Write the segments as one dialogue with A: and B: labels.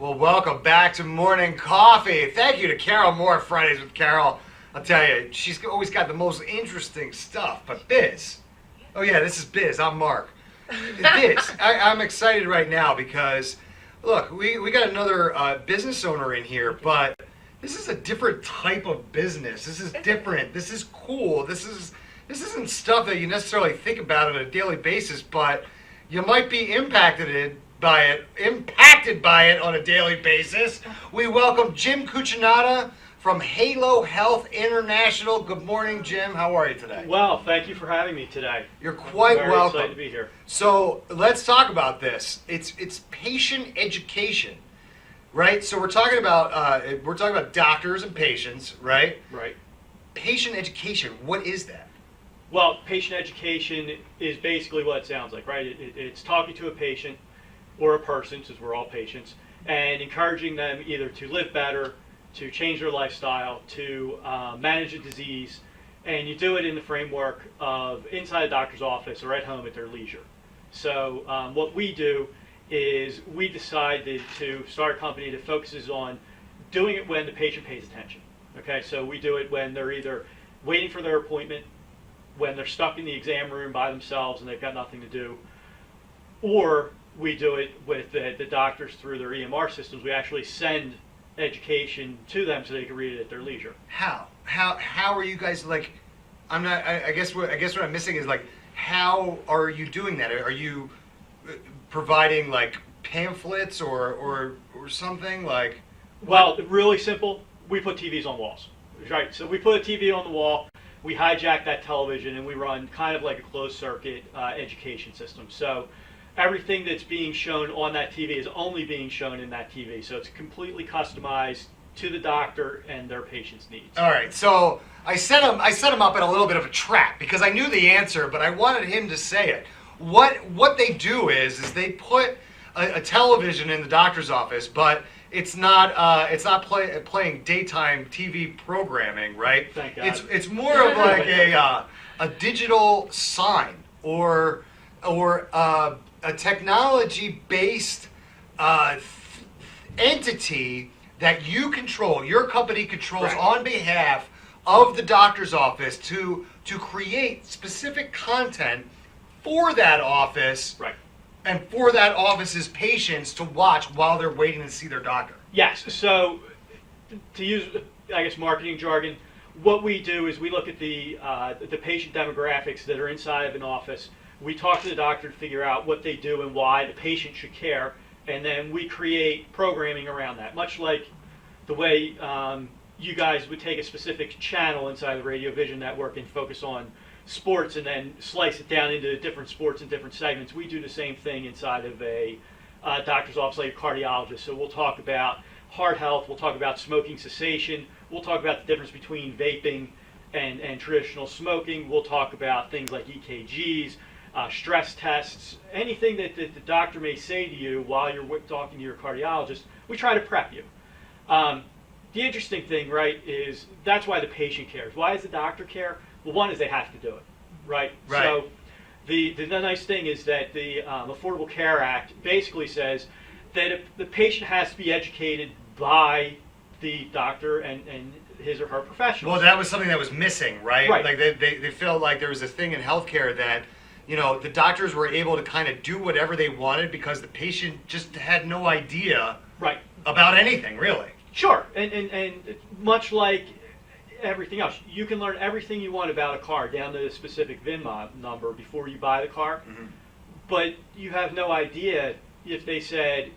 A: Well, welcome back to Morning Coffee. Thank you to Carol Moore, Fridays with Carol. I'll tell you, she's always got the most interesting stuff. But Biz, oh yeah, this is Biz. I'm Mark. Biz, I'm excited right now because, look, we got another business owner in here, but this is a different type of business. This is different. This is cool. This isn't stuff that you necessarily think about on a daily basis, but you might be impacted by it on a daily basis. We welcome Jim Cucinato from Halo Health International. Good morning, Jim. How are you today?
B: Well, thank you for having me today.
A: You're quite
B: Very
A: welcome.
B: excited to be here.
A: So let's talk about this. It's patient education, right? So we're talking about doctors and patients, right?
B: Right.
A: Patient education. What is that?
B: Well, patient education is basically what it sounds like, right? It's talking to a patient or a person, since we're all patients, and encouraging them either to live better, to change their lifestyle, to manage a disease, and you do it in the framework of inside a doctor's office or at home at their leisure. So what we do is we decided to start a company that focuses on doing it when the patient pays attention. Okay, so we do it when they're either waiting for their appointment, when they're stuck in the exam room by themselves and they've got nothing to do, or we do it with the doctors through their EMR systems. We actually send education to them so they can read it at their leisure.
A: How are you guys like? I guess what I'm missing is like, how are you doing that? Are you providing like pamphlets or something like?
B: Well, really simple. We put TVs on walls, right? So we put a TV on the wall. We hijack that television and we run kind of like a closed circuit education system. So everything that's being shown on that TV is only being shown in that TV. So it's completely customized to the doctor and their patient's needs.
A: All right. So I set him up in a little bit of a trap because I knew the answer, but I wanted him to say it. What they do is they put a television in the doctor's office, but it's not playing daytime TV programming, right?
B: Thank God.
A: It's more of like a digital sign or a technology-based entity that you control, your company controls
B: Right.
A: on behalf of the doctor's office to create specific content for that office.
B: Right.
A: And for that office's patients to watch while they're waiting to see their doctor.
B: Yes. So to use, I guess, marketing jargon, what we do is we look at the patient demographics that are inside of an office. We talk to the doctor to figure out what they do and why the patient should care, and then we create programming around that, much like the way you guys would take a specific channel inside the Radio Vision network and focus on sports and then slice it down into different sports and different segments. We do the same thing inside of a doctor's office, like a cardiologist. So we'll talk about heart health, we'll talk about smoking cessation, we'll talk about the difference between vaping and traditional smoking, we'll talk about things like EKGs, stress tests, anything that the doctor may say to you while you're talking to your cardiologist. We try to prep you. The interesting thing, right, is that's why the patient cares. Why does the doctor care? Well, one is they have to do it, right?
A: Right.
B: So the nice thing is that the Affordable Care Act basically says that if the patient has to be educated by the doctor and his or her professionals.
A: Well, that was something that was missing, right?
B: Right.
A: Like they felt like there was this thing in healthcare that, you know, the doctors were able to kind of do whatever they wanted because the patient just had no idea
B: Right.
A: about anything, really.
B: Sure, and much like everything else, you can learn everything you want about a car down to the specific VIN number before you buy the car, but you have no idea if they said,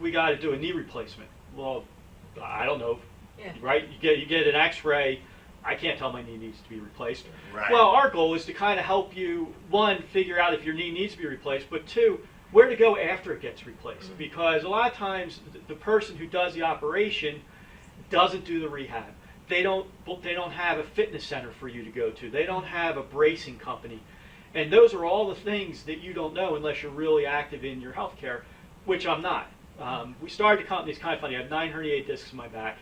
B: we got to do a knee replacement. Well, I don't know, right? You get an x-ray, I can't tell my knee needs to be replaced.
A: Right.
B: Well, our goal is to kind of help you, one, figure out if your knee needs to be replaced, but two, where to go after it gets replaced. Because a lot of times the person who does the operation doesn't do the rehab. They don't have a fitness center for you to go to. They don't have a bracing company. And those are all the things that you don't know unless you're really active in your healthcare, which I'm not. We started the company, it's kind of funny, I have 9 herniated discs in my back.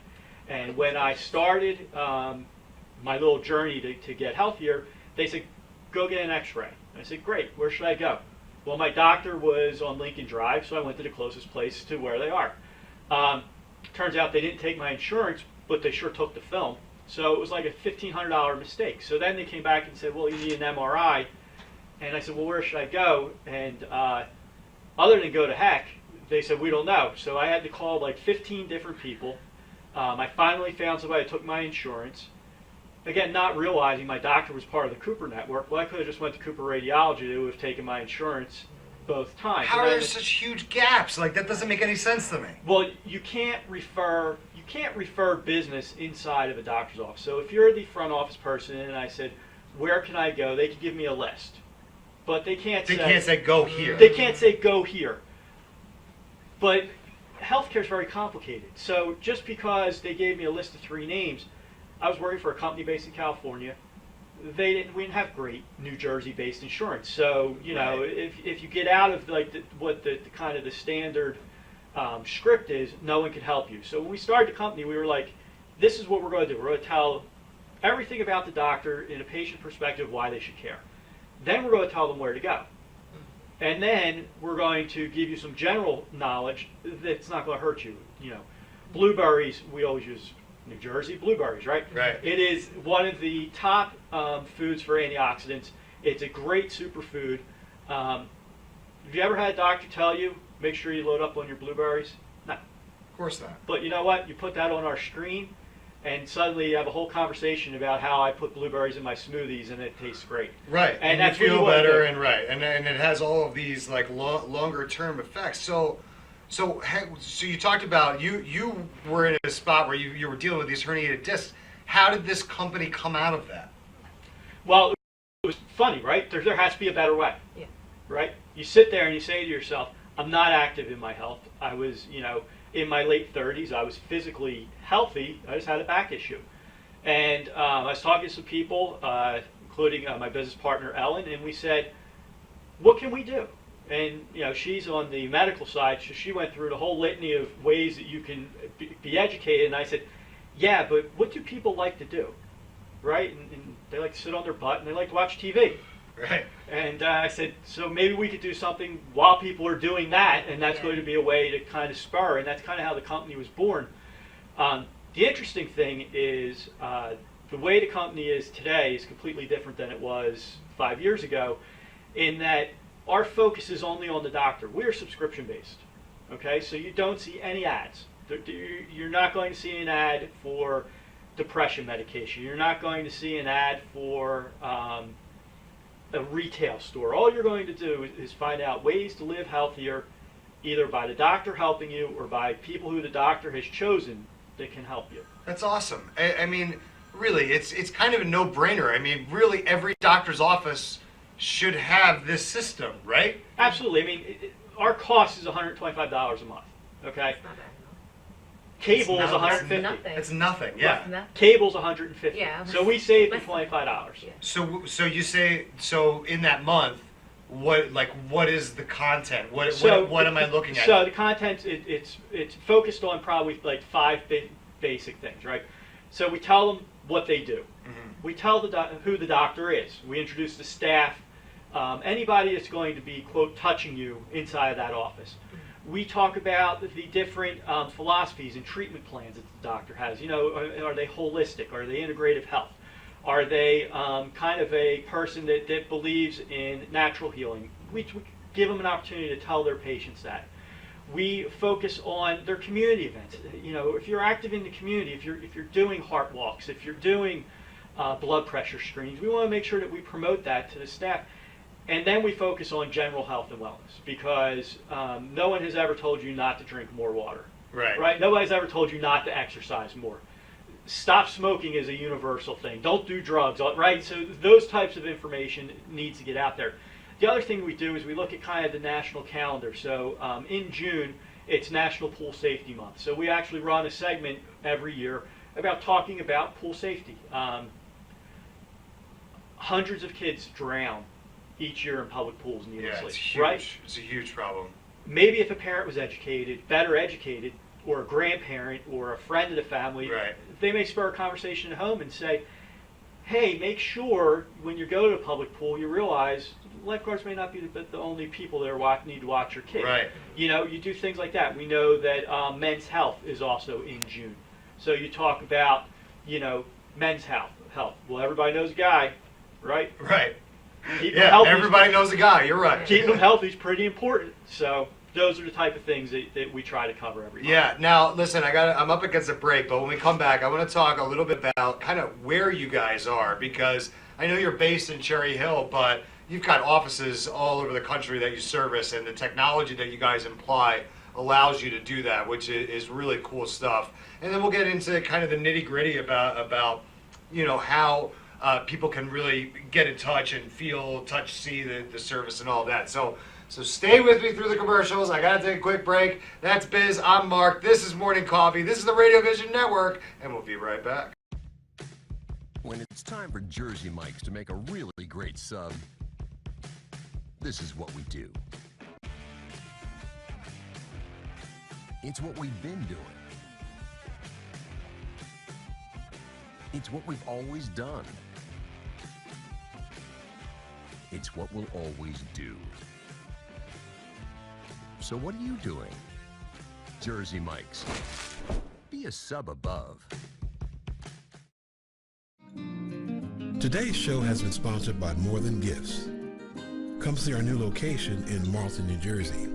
B: And when I started my little journey to get healthier, they said, go get an x-ray. And I said, great, where should I go? Well, my doctor was on Lincoln Drive, so I went to the closest place to where they are. Turns out they didn't take my insurance, but they sure took the film. So it was like a $1,500 mistake. So then they came back and said, well, you need an MRI. And I said, well, where should I go? And other than go to HEC, they said, we don't know. So I had to call like 15 different people. I finally found somebody that took my insurance. Again, not realizing my doctor was part of the Cooper network. Well, I could have just went to Cooper Radiology. They would have taken my insurance both times.
A: How are there such huge gaps? Like, that doesn't make any sense to me.
B: Well, you can't refer business inside of a doctor's office. So if you're the front office person and I said, where can I go? They can give me a list. But they can't
A: say go here.
B: They can't say go here. But healthcare is very complicated. So just because they gave me a list of 3 names, I was working for a company based in California. We didn't have great New Jersey-based insurance. So if you get out of like what the kind of the standard script is, no one can help you. So when we started the company, we were like, this is what we're going to do. We're going to tell everything about the doctor in a patient perspective, why they should care. Then we're going to tell them where to go. And then we're going to give you some general knowledge that's not going to hurt you. Blueberries, we always use New Jersey blueberries, right?
A: Right.
B: It is one of the top foods for antioxidants. It's a great superfood. Have you ever had a doctor tell you, make sure you load up on your blueberries? No.
A: Of course not.
B: But you know what? You put that on our screen, and suddenly you have a whole conversation about how I put blueberries in my smoothies, and it tastes great.
A: Right.
B: And
A: you
B: that's what
A: feel
B: you want to
A: better,
B: do.
A: and right, and it has all of these like longer term effects. So you talked about you were in a spot where you were dealing with these herniated discs. How did this company come out of that?
B: Well, it was funny, right? There has to be a better way.
C: Yeah.
B: Right? You sit there and you say to yourself, I'm not active in my health. I was, in my late 30s. I was physically healthy. I just had a back issue. And I was talking to some people, including my business partner, Ellen, and we said, what can we do? And, she's on the medical side, so she went through the whole litany of ways that you can be educated. And I said, yeah, but what do people like to do? Right? And they like to sit on their butt and they like to watch TV.
A: Right.
B: And I said, so maybe we could do something while people are doing that, and that's going to be a way to kind of spur, and that's kind of how the company was born. The interesting thing is the way the company is today is completely different than it was 5 years ago, in that our focus is only on the doctor. We're subscription-based, okay? So you don't see any ads. You're not going to see an ad for depression medication. You're not going to see an ad for a retail store. All you're going to do is find out ways to live healthier, either by the doctor helping you or by people who the doctor has chosen that can help you.
A: That's awesome. I mean, really, it's kind of a no-brainer. I mean, really, every doctor's office should have this system, right?
B: Absolutely. I mean, our cost is $125 a month. Okay.
C: It's not bad.
B: Cable is
A: It's not-
B: $150.
C: nothing.
A: It's nothing. Yeah.
C: It's nothing.
B: Cable's $150.
C: Yeah.
B: So we saved
C: Less than-
B: $25.
C: Yeah.
A: So you say in that month, what is the content? What am I looking at?
B: So the content it's focused on probably like 5 basic things, right? So we tell them what they do.
A: Mhm.
B: We tell who the doctor is. We introduce the staff, anybody that's going to be, quote, touching you inside of that office. We talk about the different philosophies and treatment plans that the doctor has. Are they holistic? Are they integrative health? Are they kind of a person that believes in natural healing? We give them an opportunity to tell their patients that. We focus on their community events. If you're active in the community, if you're doing heart walks, if you're doing blood pressure screenings, we want to make sure that we promote that to the staff. And then we focus on general health and wellness, because no one has ever told you not to drink more water.
A: Right.
B: Right? Nobody's ever told you not to exercise more. Stop smoking is a universal thing. Don't do drugs, right? So those types of information needs to get out there. The other thing we do is we look at kind of the national calendar. So in June, it's National Pool Safety Month. So we actually run a segment every year about talking about pool safety. Hundreds of kids drown each year in public pools needlessly.
A: Yeah, it's huge.
B: Right?
A: It's a huge problem.
B: Maybe if a parent was educated, better educated, or a grandparent or a friend of the family,
A: Right.
B: they may spur a conversation at home and say, hey, make sure when you go to a public pool you realize lifeguards may not be the only people that need to watch your kid.
A: Right.
B: You know, you do things like that. We know that men's health is also in June. So you talk about, you know, men's health. Well, everybody knows a guy, right?
A: Right.
B: Keeping him healthy.
A: Everybody knows a guy. You're right.
B: Keeping them healthy is pretty important. So those are the type of things that we try to cover every month.
A: Yeah. Now, listen, I'm up against a break, but when we come back, I want to talk a little bit about kind of where you guys are, because I know you're based in Cherry Hill, but you've got offices all over the country that you service, and the technology that you guys employ allows you to do that, which is really cool stuff. And then we'll get into kind of the nitty gritty about you know, how people can really get in touch and feel, touch, see the service and all that. So stay with me through the commercials. I got to take a quick break. That's Biz. I'm Mark. This is Morning Coffee. This is the Radio Vision Network, and we'll be right back.
C: When it's time for Jersey Mike's to make a really great sub, this is what we do. It's what we've been doing. It's what we've always done. It's what we'll always do. So what are you doing? Jersey Mike's. Be a sub above.
D: Today's show has been sponsored by More Than Gifts. Come see our new location in Marlton, New Jersey.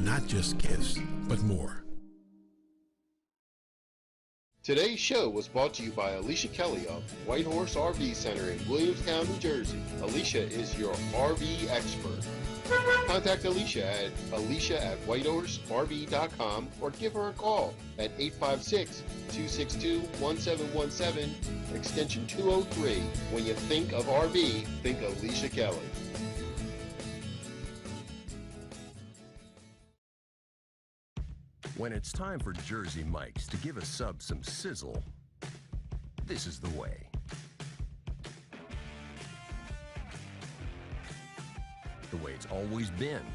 D: Not just gifts, but more.
E: Today's show was brought to you by Alicia Kelly of White Horse RV Center in Williamstown, New Jersey. Alicia is your RV expert. Contact Alicia at alicia@whitehorserv.com or give her a call at 856-262-1717, extension 203. When you think of RV, think Alicia Kelly.
C: When it's time for Jersey Mike's to give a sub some sizzle, this is the way. The way it's always been.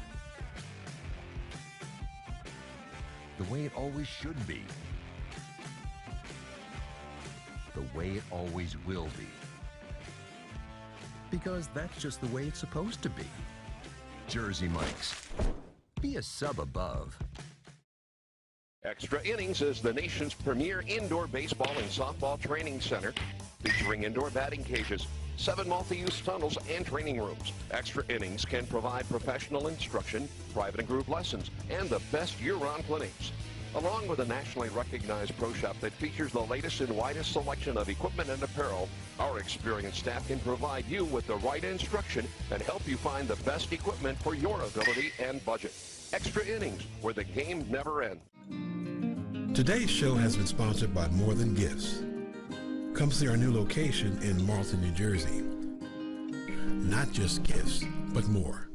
C: The way it always should be. The way it always will be. Because that's just the way it's supposed to be. Jersey Mike's. Be a sub above.
F: Extra Innings is the nation's premier indoor baseball and softball training center, featuring indoor batting cages, 7 multi-use tunnels, and training rooms. Extra Innings can provide professional instruction, private and group lessons, and the best year-round clinics. Along with a nationally recognized pro shop that features the latest and widest selection of equipment and apparel, our experienced staff can provide you with the right instruction and help you find the best equipment for your ability and budget. Extra Innings, where the game never ends.
D: Today's show has been sponsored by More Than Gifts. Come see our new location in Marlton, New Jersey. Not just gifts, but more.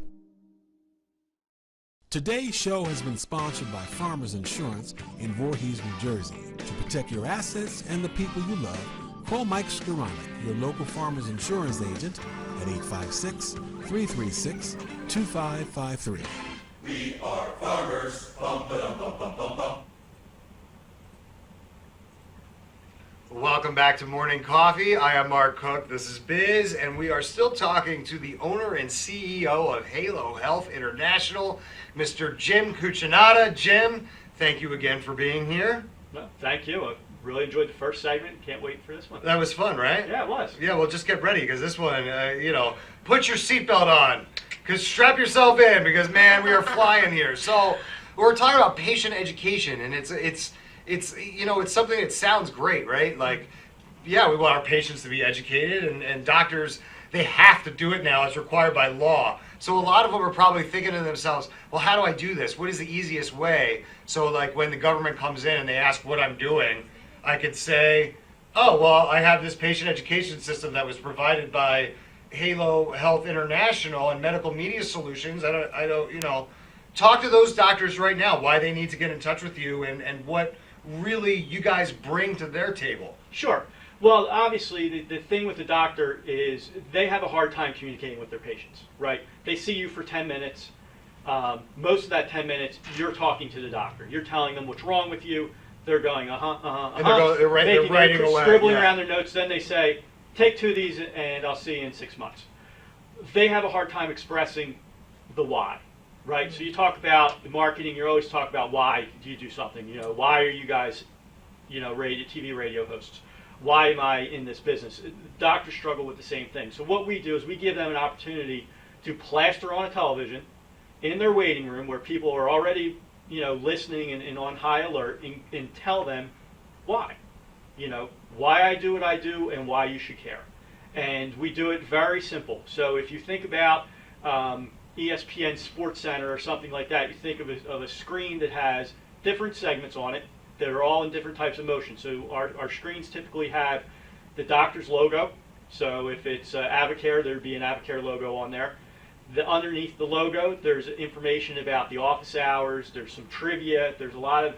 D: Today's show has been sponsored by Farmers Insurance in Voorhees, New Jersey. To protect your assets and the people you love, call Mike Skoranek, your local Farmers Insurance agent, at 856-336-2553.
G: We are farmers. Bum, ba-dum, bum, bum, bum, bum.
A: Welcome back to Morning Coffee. I am Mark Cook. This is Biz, and we are still talking to the owner and CEO of Halo Health International, Mr. Jim Cucinato. Jim, thank you again for being here.
B: Well, thank you. I really enjoyed the first segment. Can't wait for this one.
A: That was fun, right?
B: Yeah, it was.
A: Yeah, well, just get ready, because this one, put your seatbelt on, because strap yourself in, because, man, we are flying here. So we're talking about patient education, and it's something that sounds great, right? Like, yeah, we want our patients to be educated, and doctors, they have to do it now. It's required by law. So a lot of them are probably thinking to themselves, well, how do I do this? What is the easiest way? So, like, when the government comes in and they ask what I'm doing, I could say, oh, well, I have this patient education system that was provided by Halo Health International and Medical Media Solutions. I don't, talk to those doctors right now, why they need to get in touch with you, and what really you guys bring to their table.
B: Sure. Well, obviously, the thing with the doctor is they have a hard time communicating with their patients, right? They see you for 10 minutes. Most of that 10 minutes, you're talking to the doctor. You're telling them what's wrong with you. They're going,
A: And they're writing away.
B: Scribbling
A: Yeah.
B: around their notes. Then they say, take 2 of these and I'll see you in 6 months. they have a hard time expressing the why, right? So you talk about the marketing, you always talk about why do you do something, you know, why are you guys, you know, TV, radio hosts? Why am I in this business? Doctors struggle with the same thing. So what we do is we give them an opportunity to plaster on a television in their waiting room where people are already, you know, listening and on high alert, and tell them why, you know, why I do what I do and why you should care. And we do it very simple. So if you think about ESPN Sports Center or something like that, you think of a screen that has different segments on it that are all in different types of motion. So our screens typically have the doctor's logo. So if it's Avocare, there'd be an Avocare logo on there. Underneath the logo, there's information about the office hours. There's some trivia. There's a lot of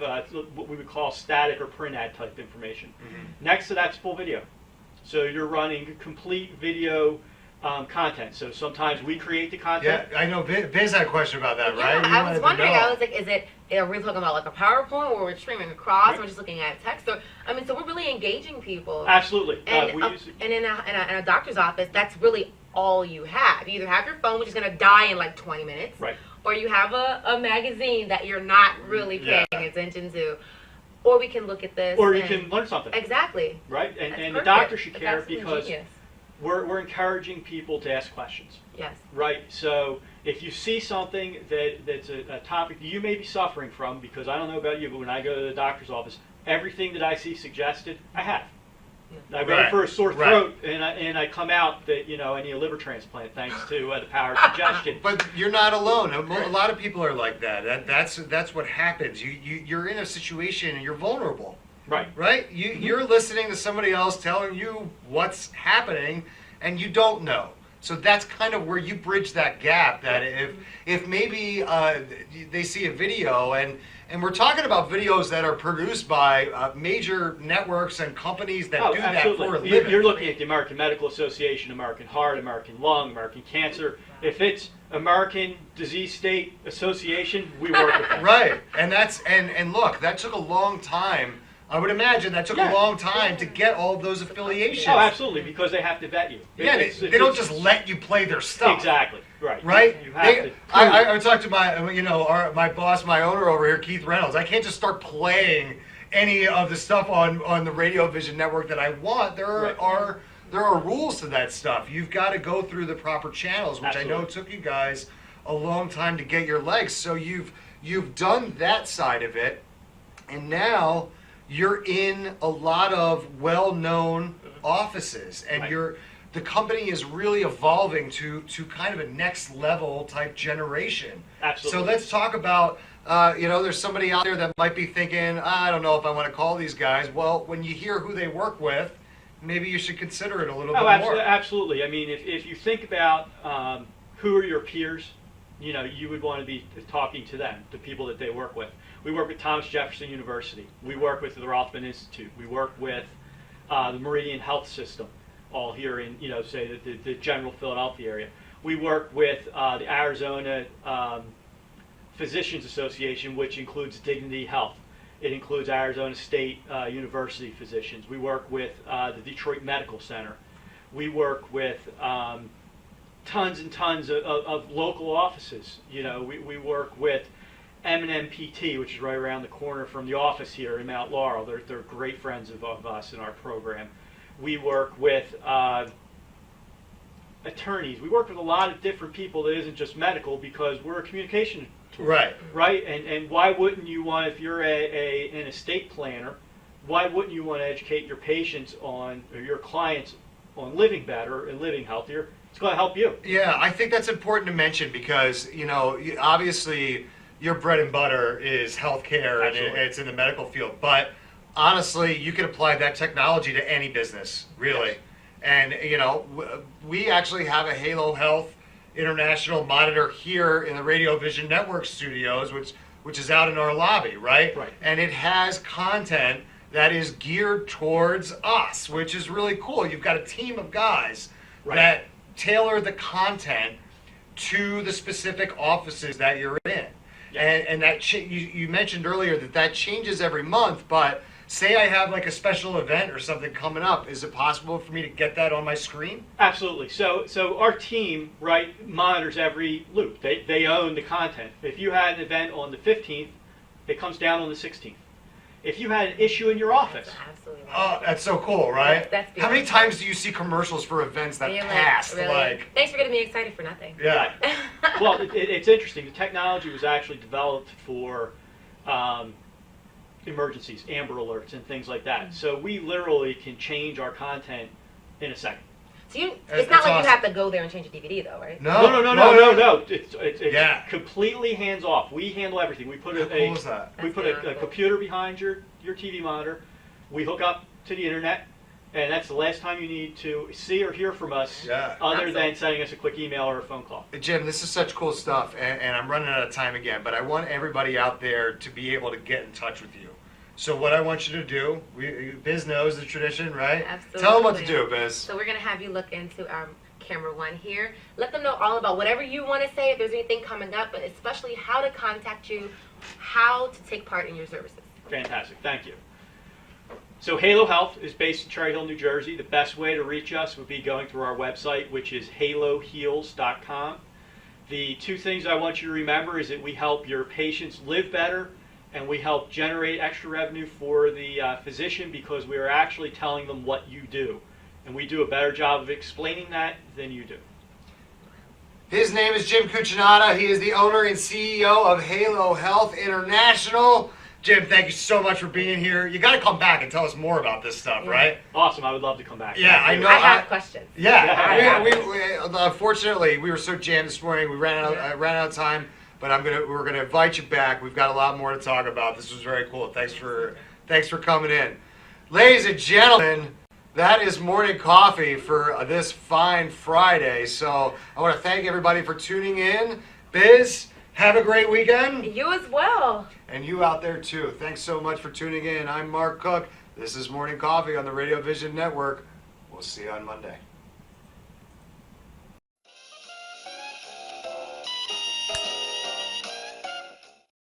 B: what we would call static or print ad type information. Mm-hmm. Next to that's full video. So you're running complete video content. So sometimes we create the content.
A: Yeah, I know. Biz had a question about that, right?
H: Yeah, I was wondering. I was like, are we talking about like a PowerPoint, or we're streaming across, and we're just looking at text? Or I mean, so we're really engaging people.
B: Absolutely.
H: And, and in a doctor's office, that's really all you have. You either have your phone, which is going to die in like 20 minutes,
B: right,
H: or you have a magazine that you're not really paying attention to. Or we can look at this.
B: Or you can learn something.
H: Exactly.
B: Right? And the doctor should care because
H: genius.
B: We're encouraging people to ask questions.
H: Yes.
B: Right? So if you see something that's a topic that you may be suffering from, because I don't know about you, but when I go to the doctor's office, everything that I see suggested, I have. I go in for a sore throat, and I come out that, you know, I need a liver transplant thanks to the power of suggestion.
A: But you're not alone. A lot of people are like that. That's what happens. You're in a situation and you're vulnerable.
B: Right.
A: Right? You're listening to somebody else telling you what's happening, and you don't know. So that's kind of where you bridge that gap. That if maybe they see a video, and we're talking about videos that are produced by major networks and companies that do that for a living.
B: You're looking at the American Medical Association, American Heart, American Lung, American Cancer. If it's American Disease State Association, we work with them.
A: Right, and look, that took a long time. I would imagine that took a long time to get all of those affiliations.
B: Oh, absolutely, because they have to vet you.
A: Yeah, they don't just let you play their stuff.
B: Exactly, right.
A: Right?
B: You have to.
A: I talked to my boss, my owner over here, Keith Reynolds. I can't just start playing any of the stuff on the Radio Vision network that I want. There are rules to that stuff. You've got to go through the proper channels, which I know took you guys a long time to get your legs. So you've done that side of it, and now you're in a lot of well-known offices, and the company is really evolving to kind of a next level type generation.
B: Absolutely.
A: So let's talk about, there's somebody out there that might be thinking, I don't know if I want to call these guys. Well, when you hear who they work with, maybe you should consider it a little bit more.
B: Absolutely. I mean, if you think about who are your peers, you know, you would want to be talking to them, the people that they work with. We work with Thomas Jefferson University. We work with the Rothman Institute. We work with the Meridian Health System, all here in, say the general Philadelphia area. We work with the Arizona Physicians Association, which includes Dignity Health. It includes Arizona State University physicians. We work with the Detroit Medical Center. We work with tons and tons of local offices. We work with M&M PT, which is right around the corner from the office here in Mount Laurel. They're great friends of us in our program. We work with attorneys. We work with a lot of different people that isn't just medical, because we're a communication tool. Right? And why wouldn't you want, if you're an estate planner, why wouldn't you want to educate your patients or your clients on living better and living healthier? It's going to help you.
A: Yeah, I think that's important to mention because, obviously your bread and butter is healthcare and it's in the medical field. But honestly, you can apply that technology to any business, really. Yes. And, we actually have a Halo Health International monitor here in the Radio Vision Network studios, which is out in our lobby, right?
B: Right.
A: And it has content that is geared towards us, which is really cool. You've got a team of guys that tailor the content to the specific offices that you're in. Yes. And that you mentioned earlier that changes every month, but say I have like a special event or something coming up, is it possible for me to get that on my screen?
B: Absolutely. So our team, right, monitors every loop. They own the content. If you had an event on the 15th, it comes down on the 16th. If you had an issue in your office,
H: Absolutely.
A: Oh, that's so cool, right?
H: That's
A: How many
H: beautiful.
A: times do you see commercials for events that
H: And you're
A: passed?
H: really?
A: Like,
H: Thanks for getting me excited for nothing.
A: yeah.
B: well, it's interesting. The technology was actually developed for emergencies, Amber Alerts, and things like that. So we literally can change our content in a second.
H: So you,
A: That's
H: it's not like
A: awesome.
H: you have to go there and change a DVD, though, right?
B: No. It's
A: Yeah.
B: completely hands off. We handle everything. We put
A: How cool is that?
B: we put a computer behind your TV monitor. We hook up to the internet, and that's the last time you need to see or hear from us,
A: Yeah.
B: other than sending us a quick email or a phone call.
A: Jim, this is such cool stuff, and I'm running out of time again, but I want everybody out there to be able to get in touch with you. So what I want you to do, Biz knows the tradition, right?
H: Absolutely.
A: Tell them what to do, Biz.
H: So we're going to have you look into our camera one here. Let them know all about whatever you want to say, if there's anything coming up, but especially how to contact you, how to take part in your services.
B: Fantastic. Thank you. So Halo Health is based in Cherry Hill, New Jersey. The best way to reach us would be going through our website, which is haloheals.com. The two things I want you to remember is that we help your patients live better, and we help generate extra revenue for the physician because we are actually telling them what you do. And we do a better job of explaining that than you do.
A: His name is Jim Cucinato. He is the owner and CEO of Halo Health International. Jim, thank you so much for being here. You got to come back and tell us more about this stuff, right?
B: Awesome. I would love to come back.
A: Yeah,
B: Thank
A: I
B: you.
A: know.
H: I have questions.
A: Yeah, we unfortunately we were so jammed this morning. We ran out of time, but we're gonna invite you back. We've got a lot more to talk about. This was very cool. Thanks for coming in, ladies and gentlemen. That is morning coffee for this fine Friday. So I want to thank everybody for tuning in. Biz, have a great weekend.
H: You as well.
A: And you out there too. Thanks so much for tuning in. I'm Mark Cook. This is Morning Coffee on the Radio Vision Network. We'll see you on Monday.